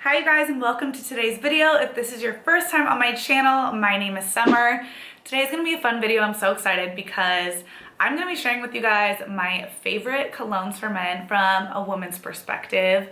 Hi you guys, and welcome to today's video. If this is your first time on my channel, my name is Summer. Today's gonna be a fun video. I'm so excited because I'm gonna be sharing with you guys my favorite colognes for men from a woman's perspective.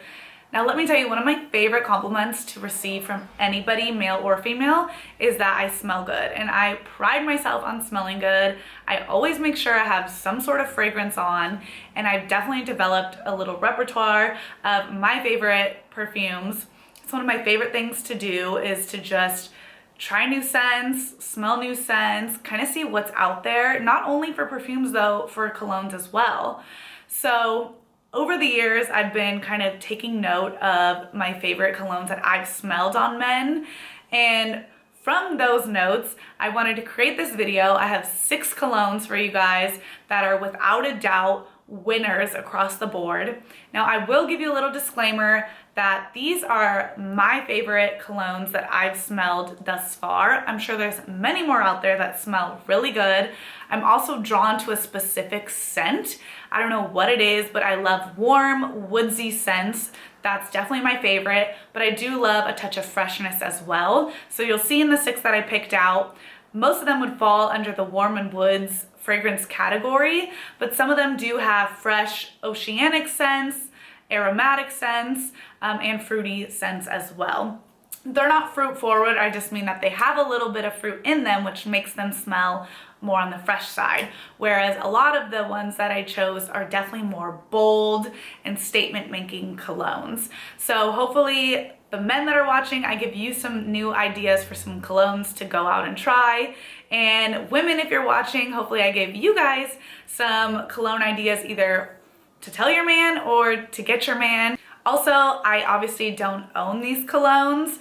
Now let me tell you, one of my favorite compliments to receive from anybody, male or female, is that I smell good. And I pride myself on smelling good. I always make sure I have some sort of fragrance on, and I've definitely developed a little repertoire of my favorite perfumes. It's one of my favorite things to do is to just try new scents, smell new scents, kind of see what's out there, not only for perfumes though, for colognes as well. So over the years, I've been kind of taking note of my favorite colognes that I've smelled on men, and from those notes, I wanted to create this video. I have 6 colognes for you guys that are without a doubt winners across the board. Now, I will give you a little disclaimer that these are my favorite colognes that I've smelled thus far. I'm sure there's many more out there that smell really good. I'm also drawn to a specific scent. I don't know what it is, but I love warm, woodsy scents. That's definitely my favorite, but I do love a touch of freshness as well. So you'll see in the 6 that I picked out, most of them would fall under the warm and woods fragrance category, but some of them do have fresh oceanic scents, aromatic scents, and fruity scents as well. They're not fruit forward, I just mean that they have a little bit of fruit in them, which makes them smell more on the fresh side. Whereas a lot of the ones that I chose are definitely more bold and statement making colognes. So hopefully the men that are watching, I give you some new ideas for some colognes to go out and try. And women, if you're watching, hopefully I gave you guys some cologne ideas either to tell your man or to get your man. Also, I obviously don't own these colognes,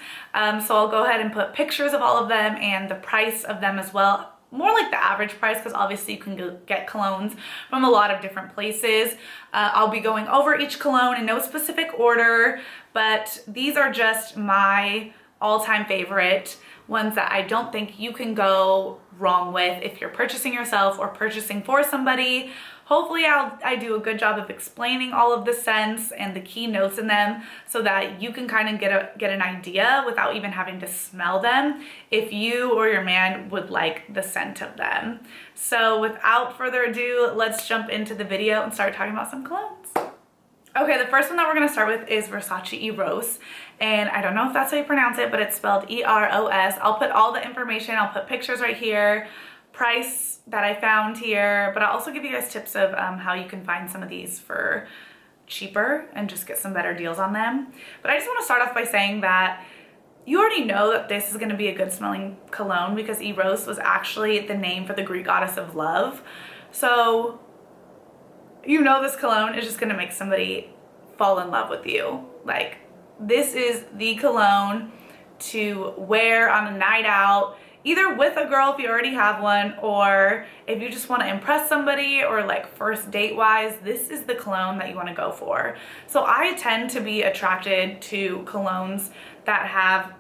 so I'll go ahead and put pictures of all of them and the price of them as well. More like the average price, because obviously you can get colognes from a lot of different places. I'll be going over each cologne in no specific order, but these are just my all-time favorite ones that I don't think you can go wrong with if you're purchasing yourself or purchasing for somebody. Hopefully I do a good job of explaining all of the scents and the key notes in them so that you can kind of get an idea without even having to smell them if you or your man would like the scent of them. So without further ado, let's jump into the video and start talking about some colognes. Okay, the first one that we're gonna start with is Versace Eros. And I don't know if that's how you pronounce it, but it's spelled E-R-O-S. I'll put all the information, I'll put pictures right here, price that I found here, but I'll also give you guys tips of how you can find some of these for cheaper and just get some better deals on them. But I just wanna start off by saying that you already know that this is gonna be a good smelling cologne because Eros was actually the name for the Greek goddess of love. So you know this cologne is just gonna make somebody fall in love with you. Like, this is the cologne to wear on a night out, either with a girl if you already have one, or if you just want to impress somebody, or like first date wise, this is the cologne that you want to go for. So I tend to be attracted to colognes that have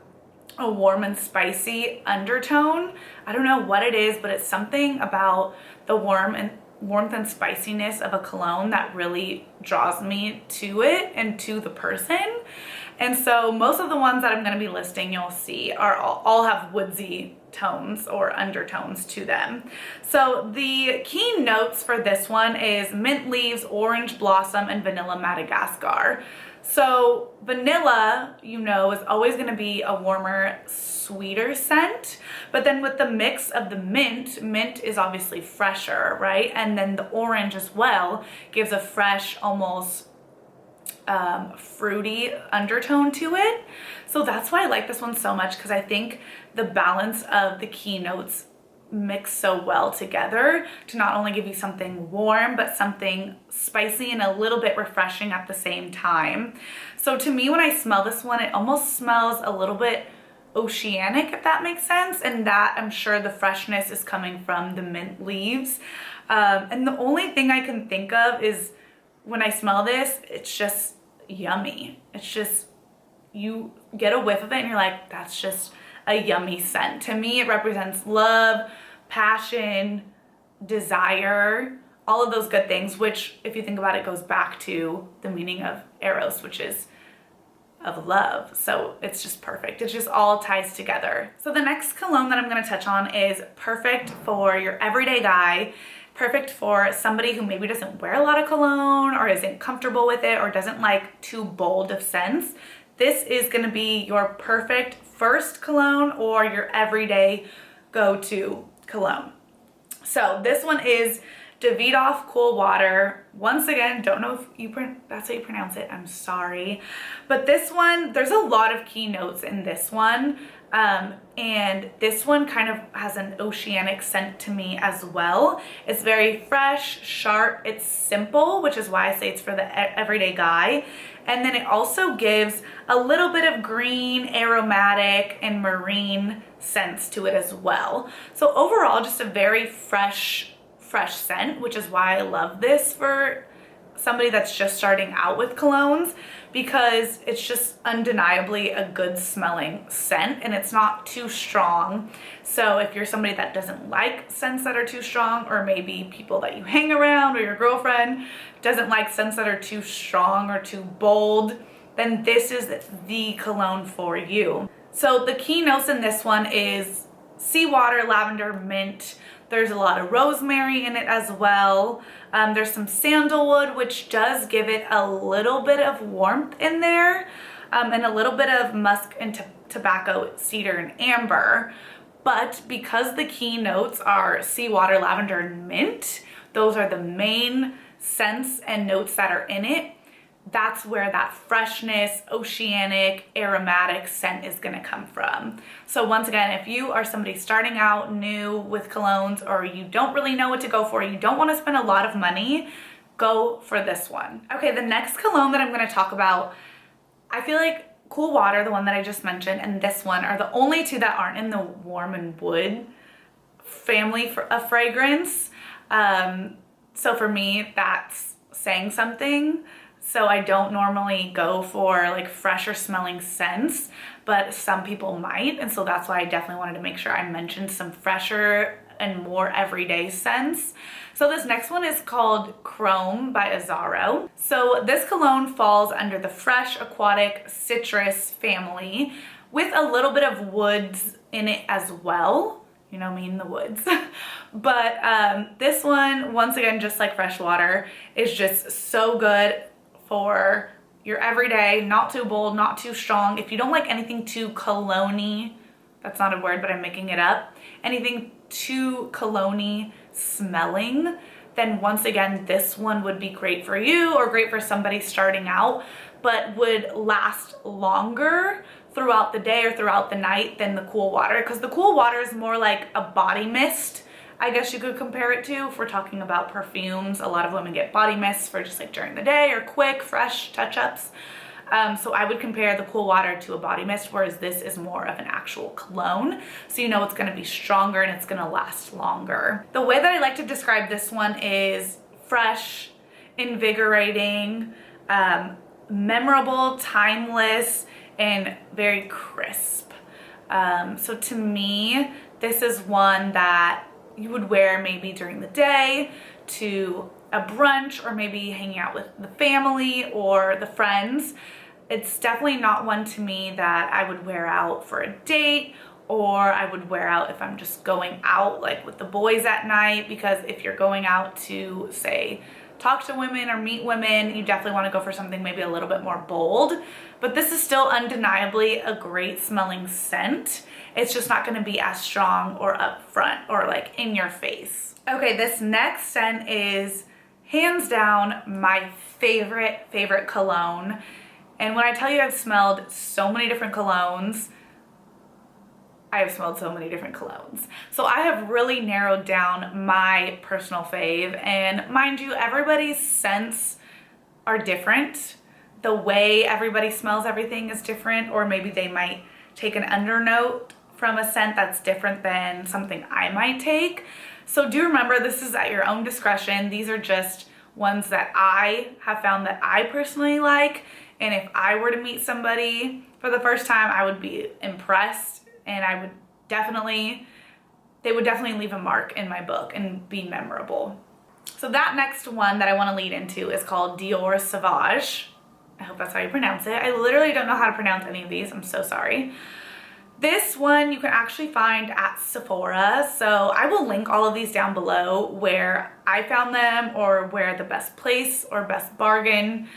a warm and spicy undertone. I don't know what it is, but it's something about the warmth and spiciness of a cologne that really draws me to it and to the person. And so most of the ones that I'm going to be listing, you'll see, are all have woodsy tones or undertones to them. So the key notes for this one is mint leaves, orange blossom, and vanilla Madagascar. So vanilla, you know, is always going to be a warmer, sweeter scent, but then with the mix of the mint is obviously fresher, right? And then the orange as well gives a fresh, almost fruity undertone to it. So that's why I like this one so much, because I think the balance of the key notes mix so well together to not only give you something warm, but something spicy and a little bit refreshing at the same time. So to me, when I smell this one, it almost smells a little bit oceanic, if that makes sense, and that I'm sure the freshness is coming from the mint leaves. And the only thing I can think of is when I smell this, it's just yummy. It's just, you get a whiff of it and you're like, that's just a yummy scent. To me, it represents love, passion, desire, all of those good things, which if you think about it goes back to the meaning of Eros, which is of love. So it's just perfect. It just all ties together. So the next cologne that I'm going to touch on is perfect for your everyday guy, perfect for somebody who maybe doesn't wear a lot of cologne or isn't comfortable with it or doesn't like too bold of scents. This is going to be your perfect first cologne or your everyday go-to cologne. So this one is Davidoff Cool Water. Once again, don't know if that's how you pronounce it. I'm sorry. But this one, there's a lot of key notes in this one. And this one kind of has an oceanic scent to me as well. It's very fresh, sharp, it's simple, which is why I say it's for the everyday guy. And then it also gives a little bit of green, aromatic, and marine scents to it as well. So overall, just a very fresh scent, which is why I love this for somebody that's just starting out with colognes, because it's just undeniably a good smelling scent and it's not too strong. So if you're somebody that doesn't like scents that are too strong, or maybe people that you hang around or your girlfriend doesn't like scents that are too strong or too bold, then this is the cologne for you. So the key notes in this one is seawater, lavender, mint. There's a lot of rosemary in it as well. There's some sandalwood, which does give it a little bit of warmth in there, and a little bit of musk and tobacco, cedar, and amber. But because the key notes are seawater, lavender, and mint, those are the main scents and notes that are in it. That's where that freshness, oceanic, aromatic scent is gonna come from. So once again, if you are somebody starting out new with colognes, or you don't really know what to go for, you don't wanna spend a lot of money, go for this one. Okay, the next cologne that I'm gonna talk about, I feel like Cool Water, the one that I just mentioned, and this one are the only two that aren't in the warm and wood family of fragrance. So for me, that's saying something. So I don't normally go for like fresher smelling scents, but some people might. And so that's why I definitely wanted to make sure I mentioned some fresher and more everyday scents. So this next one is called Chrome by Azzaro. So this cologne falls under the fresh, aquatic, citrus family with a little bit of woods in it as well. You know me in the woods. But this one, once again, just like fresh water, is just so good for your everyday, not too bold, not too strong. If you don't like anything too cologne-y, that's not a word, but I'm making it up, anything too cologne-y smelling, then once again, this one would be great for you or great for somebody starting out, but would last longer throughout the day or throughout the night than the Cool Water, because the Cool Water is more like a body mist, I guess you could compare it to. If we're talking about perfumes, a lot of women get body mists for just like during the day or quick, fresh touch-ups. So I would compare the Cool Water to a body mist, whereas this is more of an actual cologne. So you know it's gonna be stronger and it's gonna last longer. The way that I like to describe this one is fresh, invigorating, memorable, timeless, and very crisp. So to me, this is one that you would wear maybe during the day to a brunch, or maybe hanging out with the family or the friends. It's definitely not one to me that I would wear out for a date, or I would wear out if I'm just going out like with the boys at night, because if you're going out to say talk to women or meet women, you definitely want to go for something maybe a little bit more bold. But this is still undeniably a great smelling scent. It's just not going to be as strong or upfront or like in your face. Okay, this next scent is hands down my favorite cologne. And when I tell you I've smelled so many different colognes, I have smelled so many different colognes. So I have really narrowed down my personal fave, and mind you, everybody's scents are different. The way everybody smells everything is different, or maybe they might take an undernote from a scent that's different than something I might take. So do remember, this is at your own discretion. These are just ones that I have found that I personally like, and if I were to meet somebody for the first time, I would be impressed, and I would definitely, they would definitely leave a mark in my book and be memorable. So that next one that I want to lead into is called Dior Sauvage. I hope that's how you pronounce it. I literally don't know how to pronounce any of these. I'm so sorry. This one you can actually find at Sephora, so I will link all of these down below where I found them or where the best place or best bargain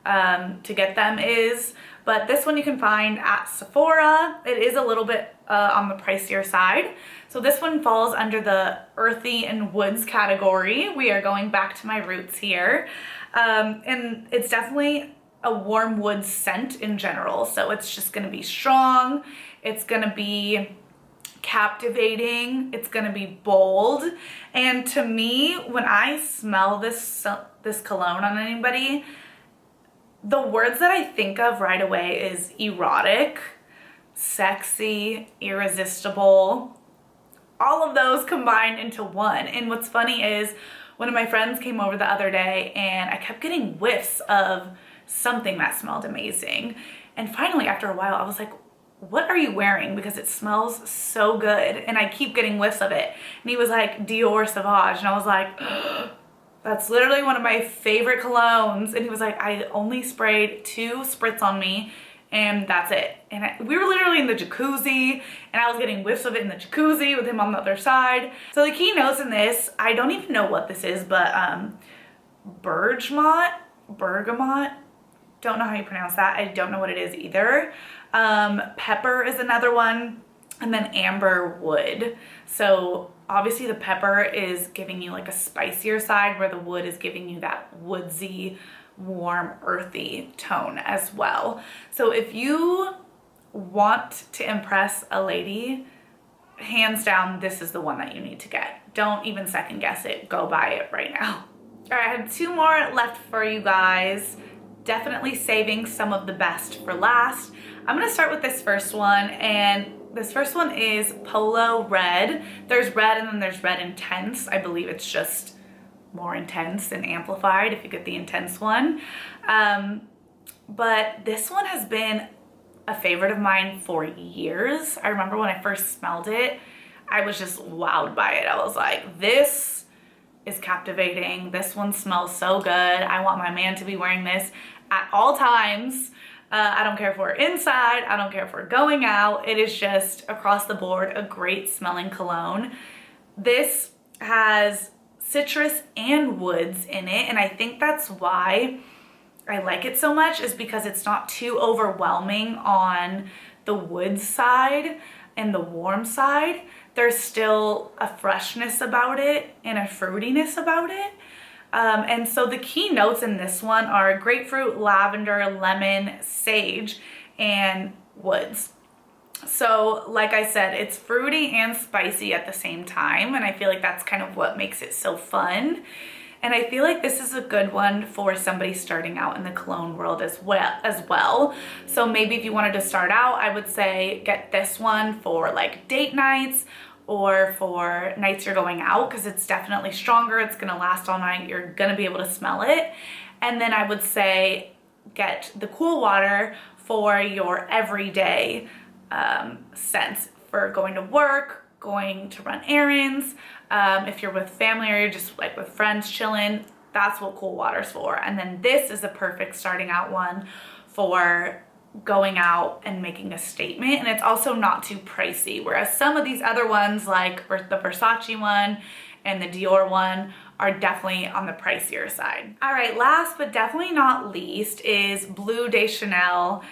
to get them is. But this one you can find at Sephora. It is a little bit on the pricier side. So this one falls under the earthy and woods category. We are going back to my roots here. And it's definitely a warm wood scent in general. So it's just gonna be strong. It's gonna be captivating. It's gonna be bold. And to me, when I smell this cologne on anybody, the words that I think of right away is erotic, sexy, irresistible, all of those combined into one. And what's funny is one of my friends came over the other day and I kept getting whiffs of something that smelled amazing. And finally, after a while, I was like, what are you wearing? Because it smells so good. And I keep getting whiffs of it. And he was like, Dior Sauvage. And I was like, that's literally one of my favorite colognes. And he was like, I only sprayed 2 spritz on me and that's it. And we were literally in the jacuzzi and I was getting whiffs of it in the jacuzzi with him on the other side. So the key notes in this, I don't even know what this is, but bergamot, don't know how you pronounce that. I don't know what it is either. Pepper is another one, and then amber wood. So obviously the pepper is giving you like a spicier side where the wood is giving you that woodsy, warm, earthy tone as well. So if you want to impress a lady, hands down, this is the one that you need to get. Don't even second guess it. Go buy it right now. All right, I have 2 more left for you guys. Definitely saving some of the best for last. I'm gonna start with this first one, and this first one is Polo Red. There's red and then there's red intense. I believe it's just more intense and amplified if you get the intense one. But this one has been a favorite of mine for years. I remember when I first smelled it, I was just wowed by it. I was like, this is captivating. This one smells so good. I want my man to be wearing this at all times. I don't care if we're inside, I don't care if we're going out. It is just across the board a great smelling cologne. This has citrus and woods in it, and I think that's why I like it so much, is because it's not too overwhelming on the woods side and the warm side. There's still a freshness about it and a fruitiness about it. And so the key notes in this one are grapefruit, lavender, lemon, sage, and woods. So like I said, it's fruity and spicy at the same time, and I feel like that's kind of what makes it so fun. And I feel like this is a good one for somebody starting out in the cologne world as well. So maybe if you wanted to start out, I would say get this one for like date nights or for nights you're going out, because it's definitely stronger. It's gonna last all night. You're gonna be able to smell it. And then I would say get the cool water for your everyday scents, for going to work, going to run errands. If you're with family or you're just like with friends chilling, that's what cool water's for. And then this is a perfect starting out one for going out and making a statement, and it's also not too pricey, whereas some of these other ones like the Versace one and the Dior one are definitely on the pricier side. All right, last but definitely not least is Bleu de Chanel.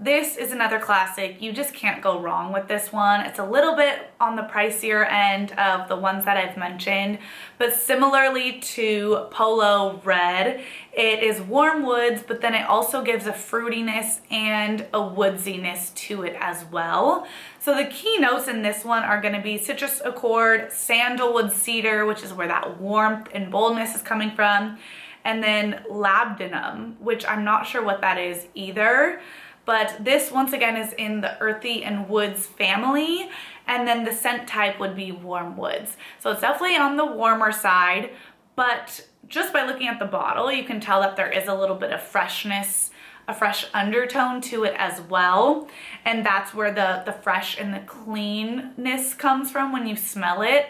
This is another classic. You just can't go wrong with this one. It's a little bit on the pricier end of the ones that I've mentioned, but similarly to Polo Red, it is warm woods, but then it also gives a fruitiness and a woodsiness to it as well. So the key notes in this one are gonna be citrus accord, sandalwood cedar, which is where that warmth and boldness is coming from, and then labdanum, which I'm not sure what that is either. But this, once again, is in the earthy and woods family. And then the scent type would be warm woods. So it's definitely on the warmer side, but just by looking at the bottle, you can tell that there is a little bit of freshness, a fresh undertone to it as well. And that's where the fresh and the cleanness comes from when you smell it.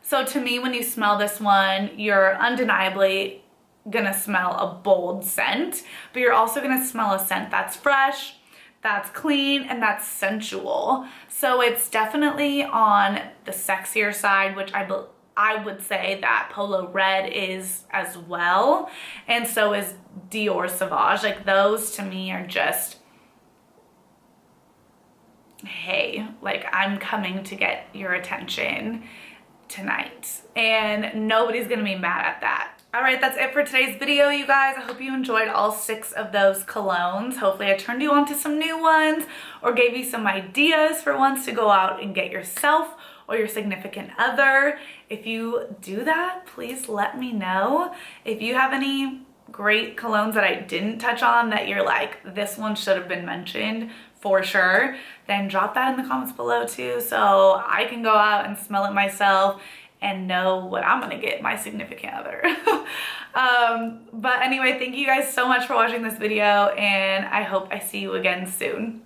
So to me, when you smell this one, you're undeniably gonna smell a bold scent, but you're also gonna smell a scent that's fresh, that's clean, and that's sensual. So it's definitely on the sexier side, which I would say that Polo Red is as well, and so is Dior Sauvage. Like, those to me are just, hey, like, I'm coming to get your attention tonight, and nobody's gonna be mad at that. All right, that's it for today's video, you guys. I hope you enjoyed all 6 of those colognes. Hopefully I turned you on to some new ones or gave you some ideas for ones to go out and get yourself or your significant other. If you do that, please let me know. If you have any great colognes that I didn't touch on that you're like, this one should have been mentioned for sure, then drop that in the comments below too, so I can go out and smell it myself and know what I'm gonna get my significant other. But anyway, thank you guys so much for watching this video, and I hope I see you again soon.